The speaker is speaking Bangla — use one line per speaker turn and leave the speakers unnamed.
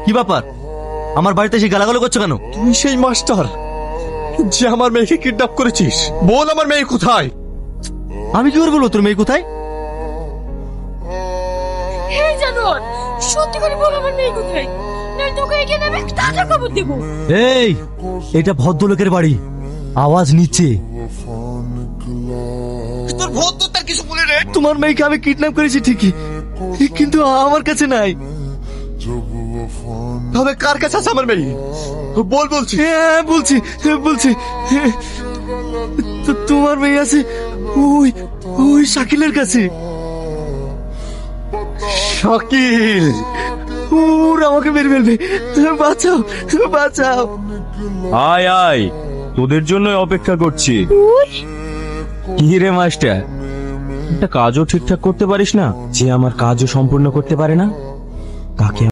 কি ব্যাপার? আমার বাড়িতে এসে গালাগালি করছো কেন?
তুই সেই মাস্টার যে আমার মেয়েকে কিডন্যাপ করেছিস। বল আমার মেয়ে কোথায়?
আমি কি করে বলবো তোর মেয়ে কোথায়?
এই জানোয়ার, সত্যি করে বল আমার মেয়ে কোথায়, নইলে তোকে এখানে আমি টাকা খবর দেবো।
এই, এটা ভদ্রলোকের বাড়ি, আওয়াজ নিচ্ছে।
তোর ভদ্র তার কিছু বলে রে।
তোমার মেয়েকে আমি কিডন্যাপ করেছি ঠিকই, কিন্তু আমার কাছে নাই।
তবে কার কাছে আছে আমার মেয়ে? বল বলছি।
হ্যাঁ বলছি বলছি। তোমার মেয়ে আছে ওই ওই শাকিলের কাছে।
শাকিল?
ওরা আমাকে মেরে ফেলবে, বাঁচাও বাঁচাও।
আয় আয়, তোদের জন্য অপেক্ষা করছি। কি রে মাস্টার, একটা কাজও ঠিকঠাক করতে পারিস না, যে আমার কাজও সম্পূর্ণ করতে পারে না, তাকে